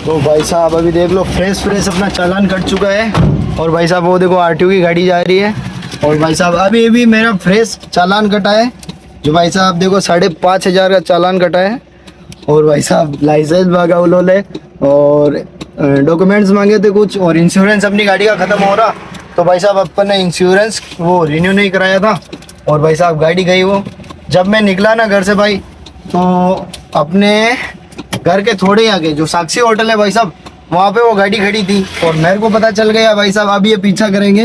तो भाई साहब अभी देख लो फ्रेश अपना चालान कट चुका है। और भाई साहब वो देखो आरटीओ की गाड़ी जा रही है। और भाई साहब अभी मेरा फ्रेश चालान कटा है, जो भाई साहब देखो 5,500 का चालान कटा है। और भाई साहब लाइसेंस मांगा उन्होंने और डॉक्यूमेंट्स मांगे थे कुछ, और इंश्योरेंस अपनी गाड़ी का ख़त्म हो रहा, तो भाई साहब अपन ने इंश्योरेंस वो रिन्यू नहीं कराया था। और भाई साहब गाड़ी गई वो। जब मैं निकला ना घर से भाई, तो अपने घर के थोड़े ही आगे जो साक्षी होटल है भाई साहब, वहाँ पे वो गाड़ी खड़ी थी। और मेरे को पता चल गया भाई साहब अब ये पीछा करेंगे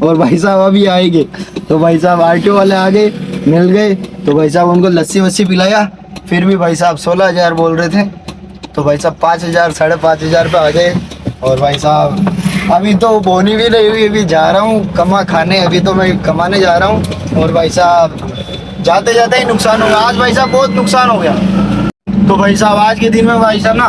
और भाई साहब अभी आएंगे। तो भाई साहब आरटीओ वाले आ गए, मिल गए। तो भाई साहब उनको लस्सी वस्सी पिलाया, फिर भी भाई साहब 16,000 बोल रहे थे। तो भाई साहब 5,000 5,500 पे आ गए। और भाई साहब अभी तो बोनी भी नहीं हुई, अभी जा रहा हूँ कमा खाने, अभी तो मैं कमाने जा रहा हूँ। और भाई साहब जाते जाते ही नुकसान हो गया आज, भाई साहब बहुत नुकसान हो गया। तो भाई साहब आज के दिन में भाई साहब ना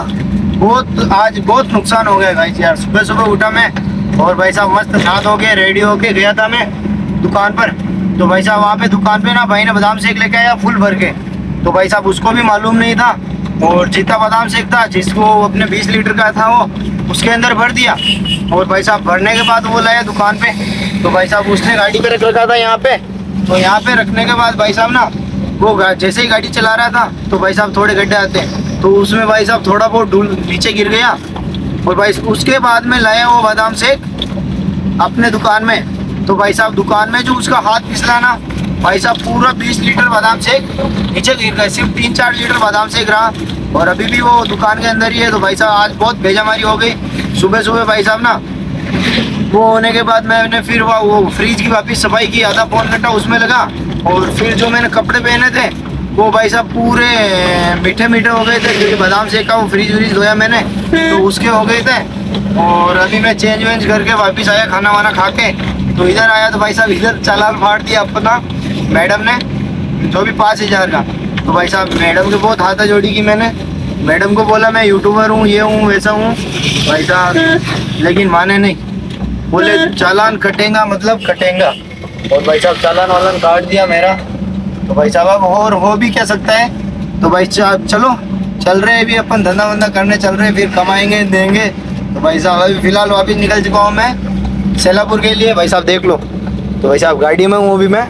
आज बहुत नुकसान हो गया भाई यार। सुबह उठा मैं और भाई साहब मस्त नहा धो के रेडी होके गया था मैं दुकान पर। तो भाई साहब वहाँ पे दुकान पे ना भाई ने बादाम शेक लेके आया फुल भर के। तो भाई साहब उसको भी मालूम नहीं था, और जितना बादाम शेक था जिसको अपने 20 लीटर का था वो उसके अंदर भर दिया। और भाई साहब भरने के बाद वो लाया दुकान पे। तो भाई साहब उसने गाड़ी पे रख रखा था यहाँ पे। तो यहाँ पे रखने के बाद भाई साहब ना वो जैसे ही गाड़ी चला रहा था तो भाई साहब थोड़े गड्ढे आते हैं, तो उसमें भाई साहब थोड़ा बहुत धूल नीचे गिर गया। और भाई उसके बाद में लाया वो बादाम शेक अपने दुकान में। तो भाई साहब दुकान में जो उसका हाथ फिसला ना भाई साहब पूरा 20 लीटर बादाम शेक नीचे गिर गया, सिर्फ 3-4 लीटर बादाम शेक रहा। और अभी भी वो दुकान के अंदर ही है। तो भाई साहब आज बहुत बेजमारी हो गई सुबह भाई साहब ना। वो होने के बाद मैंने फिर वो फ्रिज की वापस सफाई की, आधा पौन घंटा उसमें लगा। और फिर जो मैंने कपड़े पहने थे वो भाई साहब पूरे मीठे हो गए थे, क्योंकि बादाम शेक का वो फ्रिज धोया मैंने तो उसके हो गए थे। और अभी मैं चेंज वेंज करके वापस आया खाना वाना खा के। तो इधर आया तो भाई साहब इधर चालान फाड़ दिया अपना मैडम ने, जो भी 5,000 का। तो भाई साहब मैडम के बहुत हाथा जोड़ी की मैंने, मैडम को बोला मैं यूट्यूबर हूँ, ये हूँ वैसा हूँ भाई साहब, लेकिन माने नहीं, बोले चालान कटेगा मतलब कटेगा। और भाई साहब चालान वालान काट दिया मेरा। तो भाई साहब अब और हो भी क्या सकता है। तो भाई चलो चल रहे हैं अभी अपन धंधा वंधा करने चल रहे हैं, फिर कमाएंगे देंगे। तो भाई साहब अभी फिलहाल वापस निकल चुका हूँ मैं सेलापुर के लिए। भाई साहब देख लो, तो भाई साहब गाड़ी में हूँ अभी मैं।